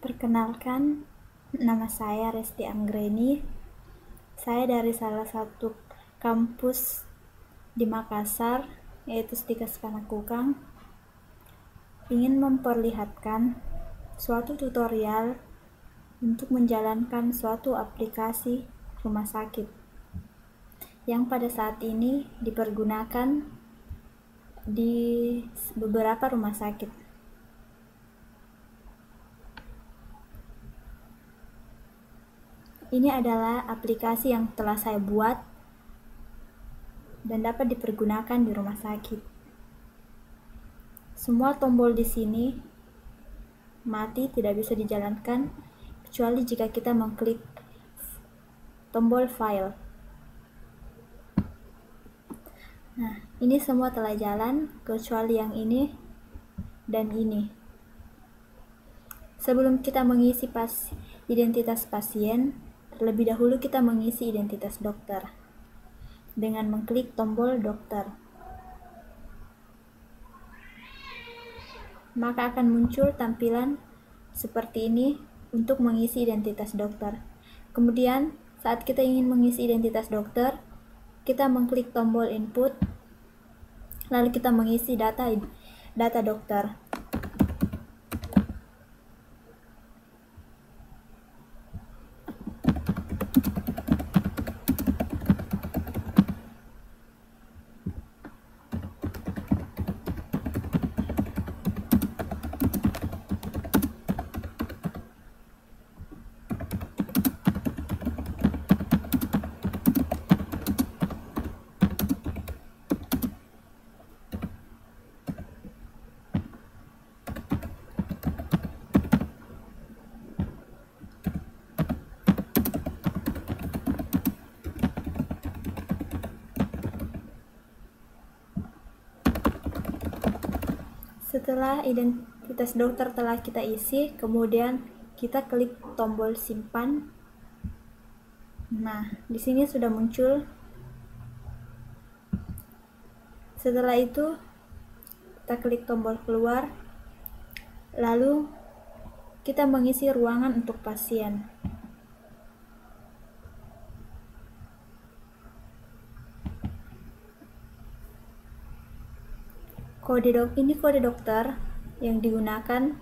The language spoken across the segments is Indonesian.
Perkenalkan, nama saya Resti Anggreni. Saya dari salah satu kampus di Makassar, yaitu Stikes Panakukang, ingin memperlihatkan suatu tutorial untuk menjalankan suatu aplikasi rumah sakit yang pada saat ini dipergunakan di beberapa rumah sakit. Ini adalah aplikasi yang telah saya buat dan dapat dipergunakan di rumah sakit. Semua tombol di sini mati, tidak bisa dijalankan kecuali jika kita mengklik tombol file. Nah, ini semua telah jalan kecuali yang ini dan ini. Sebelum kita mengisi identitas pasien, terlebih dahulu kita mengisi identitas dokter dengan mengklik tombol dokter. Maka akan muncul tampilan seperti ini untuk mengisi identitas dokter. Kemudian, saat kita ingin mengisi identitas dokter, kita mengklik tombol input, lalu kita mengisi data dokter. Setelah identitas dokter telah kita isi, kemudian kita klik tombol simpan. Nah, di sini sudah muncul. Setelah itu, kita klik tombol keluar, lalu kita mengisi ruangan untuk pasien. Ini kode dokter yang digunakan,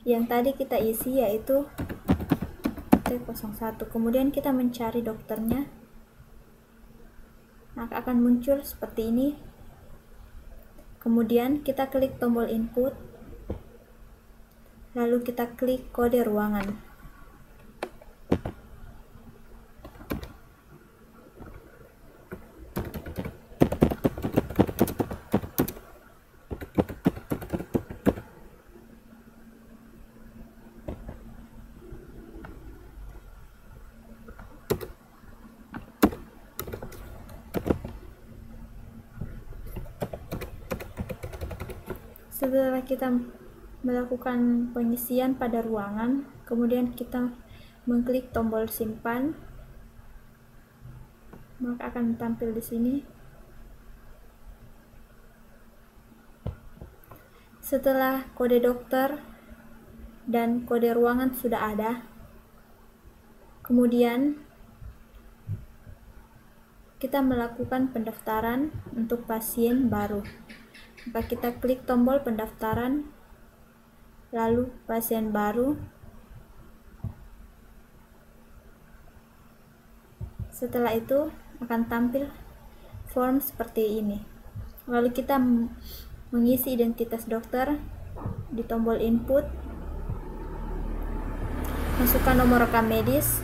yang tadi kita isi, yaitu T01. Kemudian kita mencari dokternya, maka akan muncul seperti ini. Kemudian kita klik tombol input, lalu kita klik kode ruangan. Setelah kita melakukan pengisian pada ruangan, kemudian kita mengklik tombol simpan, maka akan tampil di sini. Setelah kode dokter dan kode ruangan sudah ada, kemudian kita melakukan pendaftaran untuk pasien baru. Maka kita klik tombol pendaftaran, lalu pasien baru. Setelah itu akan tampil form seperti ini. Lalu kita mengisi identitas dokter di tombol input, masukkan nomor rekam medis,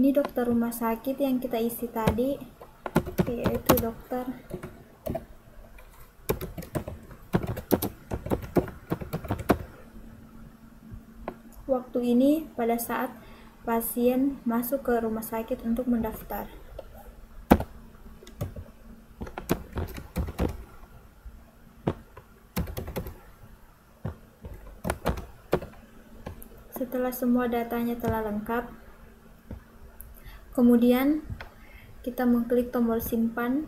Ini dokter rumah sakit yang kita isi tadi, yaitu dokter. Waktu ini pada saat pasien masuk ke rumah sakit untuk mendaftar. Setelah semua datanya telah lengkap, kemudian kita mengklik tombol simpan,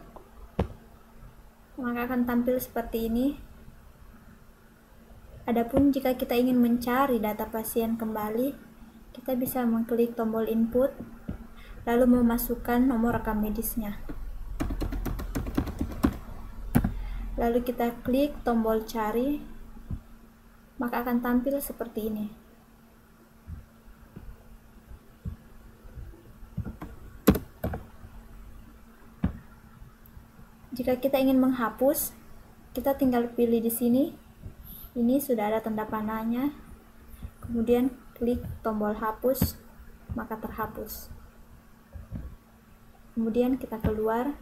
maka akan tampil seperti ini. Adapun jika kita ingin mencari data pasien kembali, kita bisa mengklik tombol input, lalu memasukkan nomor rekam medisnya. Lalu kita klik tombol cari, maka akan tampil seperti ini. Jika kita ingin menghapus, kita tinggal pilih di sini. Ini sudah ada tanda panahnya. Kemudian klik tombol hapus, maka terhapus. Kemudian kita keluar.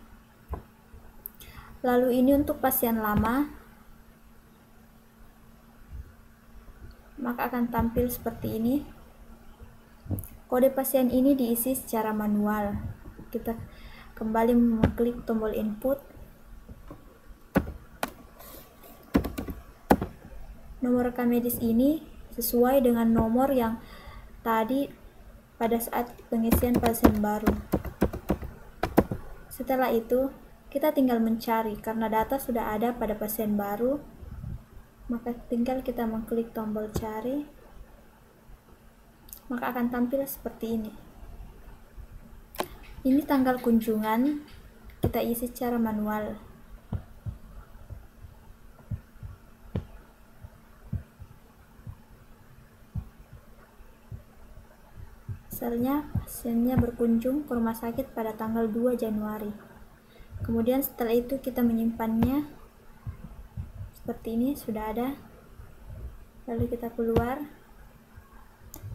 Lalu ini untuk pasien lama, maka akan tampil seperti ini. Kode pasien ini diisi secara manual. Kita kembali mengklik tombol input. Nomor rekam medis ini sesuai dengan nomor yang tadi pada saat pengisian pasien baru. Setelah itu, kita tinggal mencari karena data sudah ada pada pasien baru, maka tinggal kita mengklik tombol cari, maka akan tampil seperti ini. Ini tanggal kunjungan, kita isi secara manual. Misalnya, pasiennya berkunjung ke rumah sakit pada tanggal 2 Januari. Kemudian setelah itu kita menyimpannya. Seperti ini, sudah ada. Lalu kita keluar.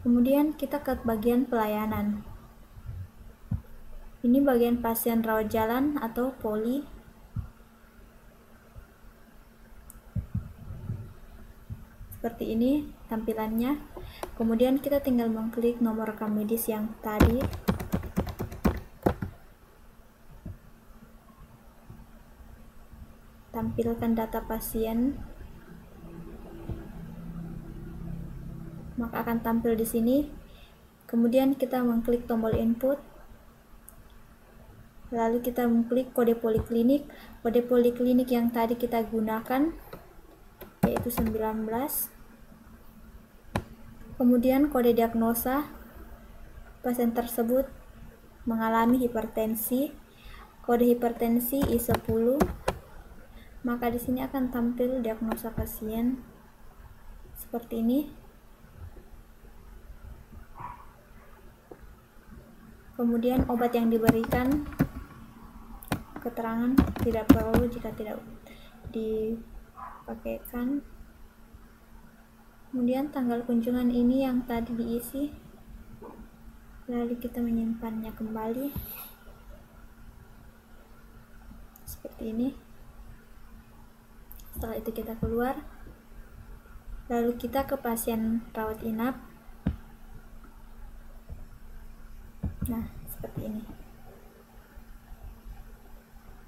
Kemudian kita ke bagian pelayanan. Ini bagian pasien rawat jalan atau poli. Seperti ini tampilannya. Kemudian kita tinggal mengklik nomor rekam medis yang tadi. Tampilkan data pasien. Maka akan tampil di sini. Kemudian kita mengklik tombol input. Lalu kita mengklik kode poliklinik. Kode poliklinik yang tadi kita gunakan yaitu 19. Kemudian kode diagnosa, pasien tersebut mengalami hipertensi, kode hipertensi I10, maka di sini akan tampil diagnosa pasien seperti ini. Kemudian obat yang diberikan, keterangan tidak perlu jika tidak dipakaikan. Kemudian tanggal kunjungan ini yang tadi diisi, lalu kita menyimpannya kembali seperti ini. Setelah itu kita keluar, lalu kita ke pasien rawat inap. Nah, seperti ini.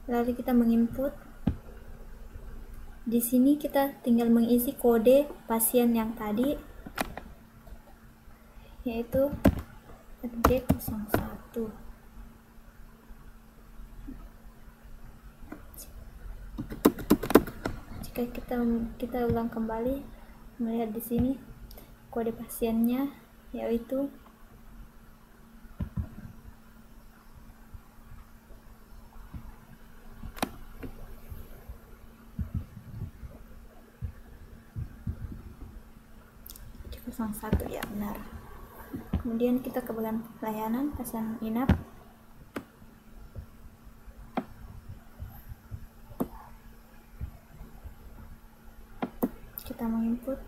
Lalu kita menginput. Di sini kita tinggal mengisi kode pasien yang tadi, yaitu D01. Jika kita ulang kembali melihat di sini kode pasiennya, yaitu D01, ya benar. Kemudian kita ke bagian pelayanan pasien inap. Kita menginput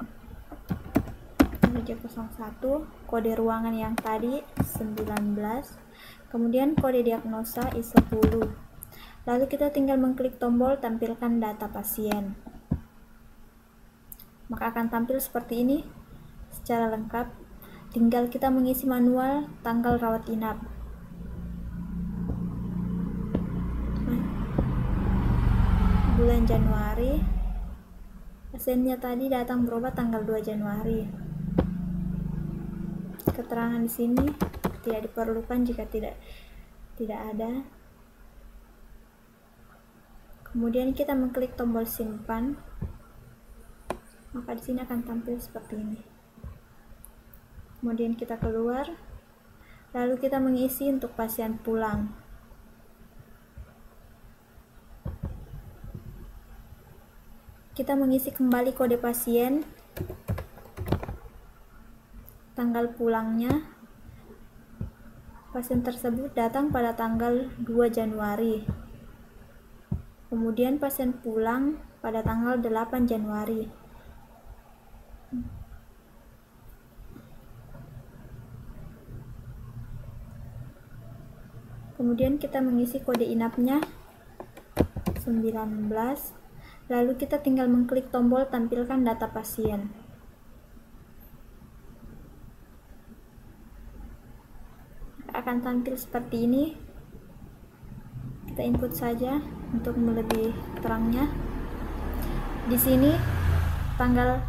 D01, kode ruangan yang tadi 19, Kemudian kode diagnosa I10. Lalu kita tinggal mengklik tombol tampilkan data pasien. Maka akan tampil seperti ini secara lengkap. Tinggal kita mengisi manual tanggal rawat inap. Bulan Januari. Pasiennya tadi datang berobat tanggal 2 Januari. Keterangan di sini tidak diperlukan jika tidak ada. Kemudian kita mengklik tombol simpan. Maka di sini akan tampil seperti ini. Kemudian kita keluar. Lalu kita mengisi untuk pasien pulang. Kita mengisi kembali kode pasien, tanggal pulangnya. Pasien tersebut datang pada tanggal 2 Januari. Kemudian pasien pulang pada tanggal 8 Januari. Kemudian kita mengisi kode inapnya 19. Lalu kita tinggal mengklik tombol tampilkan data pasien. Akan tampil seperti ini. Kita input saja untuk lebih terangnya. Di sini tanggal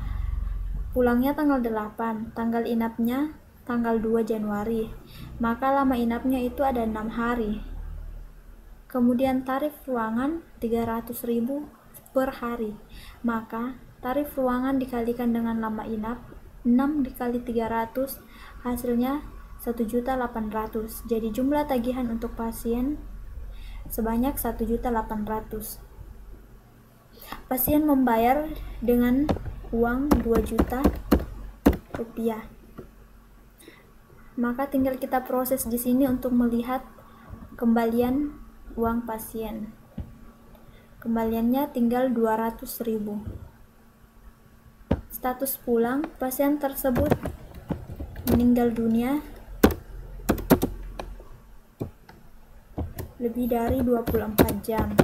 pulangnya tanggal 8, tanggal inapnya tanggal 2 Januari. Maka lama inapnya itu ada 6 hari. Kemudian tarif ruangan 300.000 per hari. Maka tarif ruangan dikalikan dengan lama inap, 6 dikali 300, hasilnya 1.800.000. Jadi jumlah tagihan untuk pasien sebanyak 1.800.000. Pasien membayar dengan uang 2 juta rupiah. Maka tinggal kita proses di sini untuk melihat kembalian uang pasien. Kembaliannya tinggal 200.000. Status pulang, pasien tersebut meninggal dunia lebih dari 24 jam.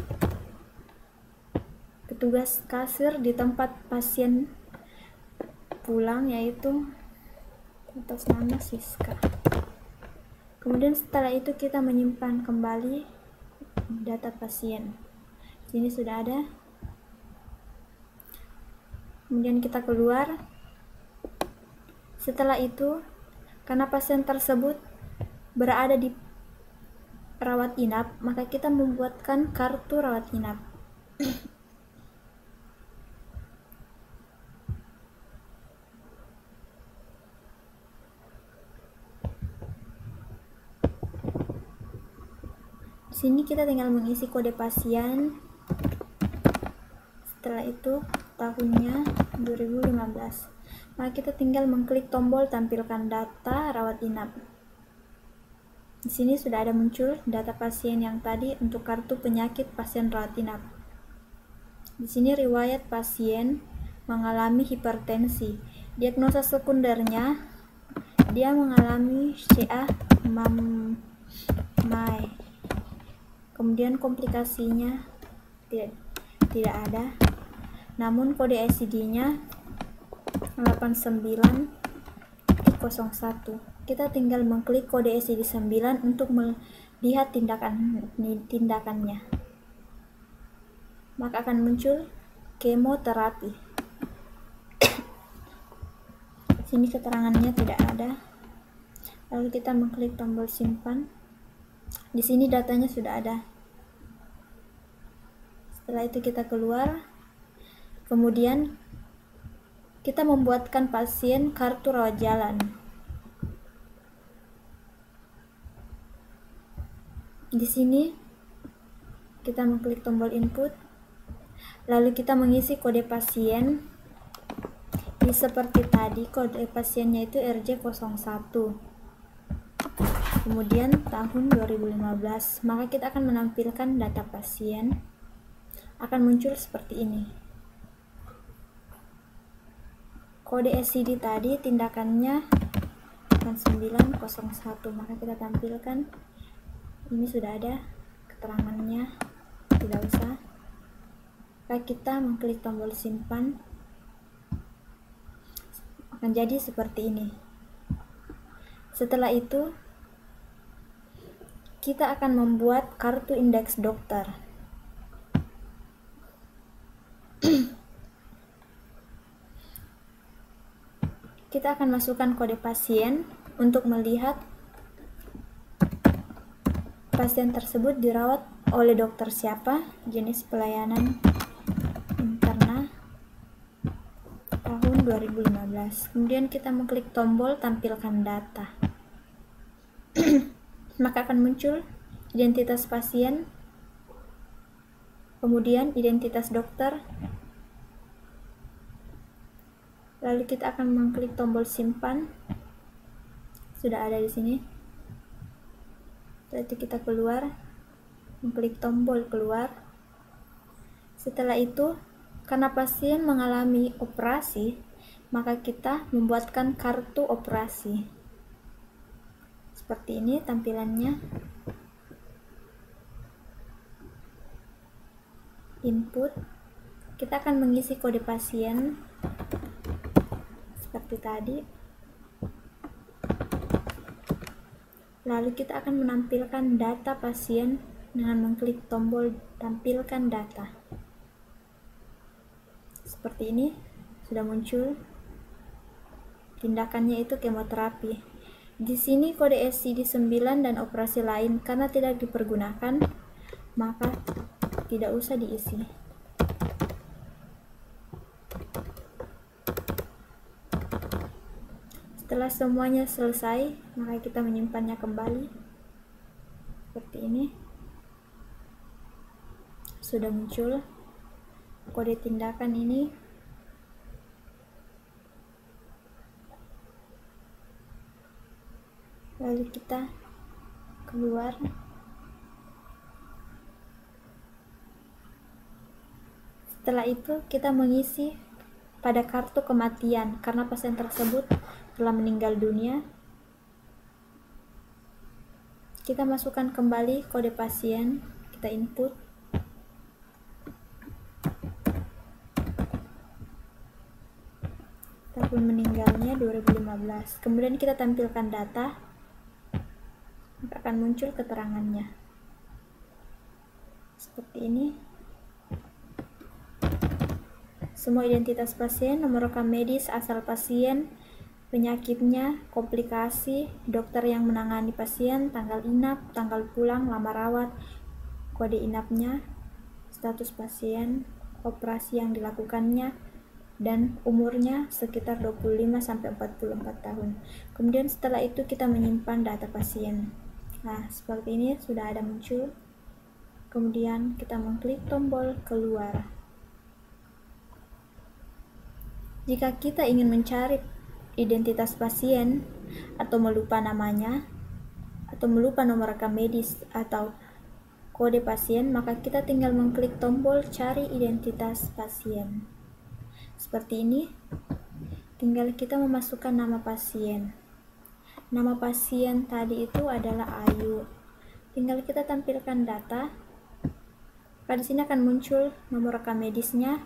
Petugas kasir di tempat pasien pulang yaitu atas nama Siska. Kemudian setelah itu kita menyimpan kembali data pasien. Sini sudah ada. Kemudian kita keluar. Setelah itu, karena pasien tersebut berada di rawat inap, maka kita membuatkan kartu rawat inap. Di sini kita tinggal mengisi kode pasien. Setelah itu tahunnya 2015. Maka kita tinggal mengklik tombol tampilkan data rawat inap. Di sini sudah ada muncul data pasien yang tadi untuk kartu penyakit pasien rawat inap. Di sini riwayat pasien mengalami hipertensi. Diagnosa sekundernya dia mengalami CA MAI. Kemudian komplikasinya tidak ada. Namun kode ICD-nya 8901. Kita tinggal mengklik kode ICD 9 untuk melihat tindakannya. Maka akan muncul kemoterapi. Sini keterangannya tidak ada. Lalu kita mengklik tombol simpan. Di sini datanya sudah ada. Setelah itu kita keluar. Kemudian kita membuatkan pasien kartu rawat jalan. Di sini kita mengklik tombol input. Lalu kita mengisi kode pasien. Ini seperti tadi, kode pasiennya itu RJ01. Kemudian tahun 2015. Maka kita akan menampilkan data pasien. Akan muncul seperti ini. Kode SCD tadi tindakannya 901, maka kita tampilkan Ini sudah ada keterangannya, tidak usah. Maka kita mengklik tombol simpan, akan jadi seperti ini. Setelah itu kita akan membuat kartu indeks dokter. Kita akan masukkan kode pasien untuk melihat pasien tersebut dirawat oleh dokter siapa, jenis pelayanan interna, tahun 2015. Kemudian kita mengklik tombol tampilkan data. Maka akan muncul identitas pasien, kemudian identitas dokter. Lalu kita akan mengklik tombol simpan. Sudah ada di sini. Setelah itu kita keluar, mengklik tombol keluar. Setelah itu, karena pasien mengalami operasi, maka kita membuatkan kartu operasi. Seperti ini tampilannya. Input. Kita akan mengisi kode pasien seperti tadi. Lalu kita akan menampilkan data pasien dengan mengklik tombol tampilkan data. Seperti ini sudah muncul. Tindakannya itu kemoterapi. Di sini kode SCD-9 dan operasi lain karena tidak dipergunakan, maka tidak usah diisi. Setelah semuanya selesai, maka kita menyimpannya kembali. Seperti ini. Sudah muncul kode tindakan ini. Lalu kita keluar. Setelah itu kita mengisi pada kartu kematian karena pasien tersebut telah meninggal dunia. Kita masukkan kembali kode pasien, kita input. Tahun meninggalnya 2015. Kemudian kita tampilkan data, maka akan muncul keterangannya. Seperti ini. Semua identitas pasien, nomor rekam medis, asal pasien, penyakitnya, komplikasi, dokter yang menangani pasien, tanggal inap, tanggal pulang, lama rawat, kode inapnya, status pasien, operasi yang dilakukannya, dan umurnya sekitar 25-44 tahun. Kemudian setelah itu kita menyimpan data pasien. Nah, seperti ini sudah ada muncul. Kemudian kita mengklik tombol keluar. Jika kita ingin mencari identitas pasien atau melupa namanya atau melupa nomor rekam medis atau kode pasien, maka kita tinggal mengklik tombol cari identitas pasien. Seperti ini. Tinggal kita memasukkan nama pasien. Nama pasien tadi itu adalah Ayu. Tinggal kita tampilkan data. Di sini akan muncul nomor rekam medisnya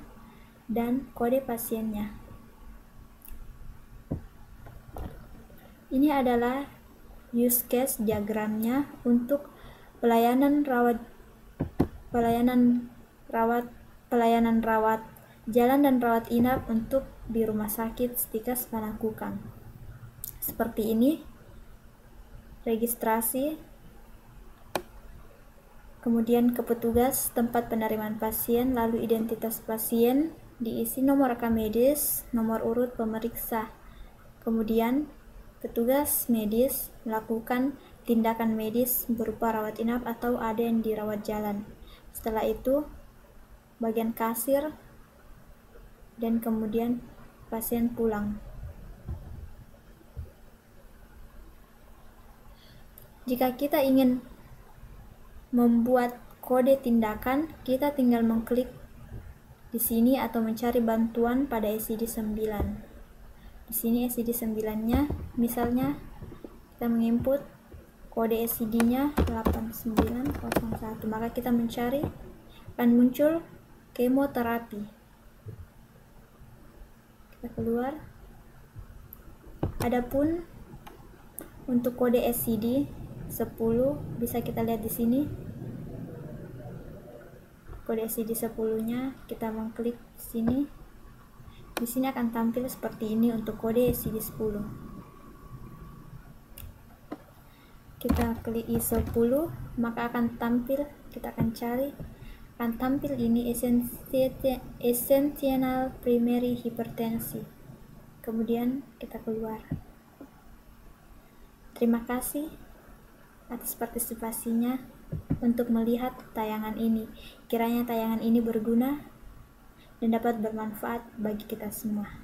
dan kode pasiennya. Ini adalah use case diagramnya untuk pelayanan rawat jalan dan rawat inap untuk di Rumah Sakit Stikas Panakukang. Seperti ini. Registrasi, kemudian ke petugas tempat penerimaan pasien, lalu identitas pasien, diisi nomor rekam medis, nomor urut pemeriksa. Kemudian petugas medis melakukan tindakan medis berupa rawat inap atau ada yang dirawat jalan. Setelah itu bagian kasir dan kemudian pasien pulang. Jika kita ingin membuat kode tindakan, kita tinggal mengklik di sini atau mencari bantuan pada SCD-9. Di sini SCD-9-nya, misalnya kita menginput kode SCD-nya 8901. Maka kita mencari, akan muncul kemoterapi. Kita keluar. Adapun untuk kode SCD 10 bisa kita lihat di sini. Kode SCD 10-nya kita mengklik sini. Di sini akan tampil seperti ini untuk kode SCD 10. Kita klik ISO 10, maka akan tampil, kita akan cari, akan tampil ini essential primary hypertensi. Kemudian kita keluar. Terima kasih atas partisipasinya untuk melihat tayangan ini. Kiranya tayangan ini berguna dan dapat bermanfaat bagi kita semua.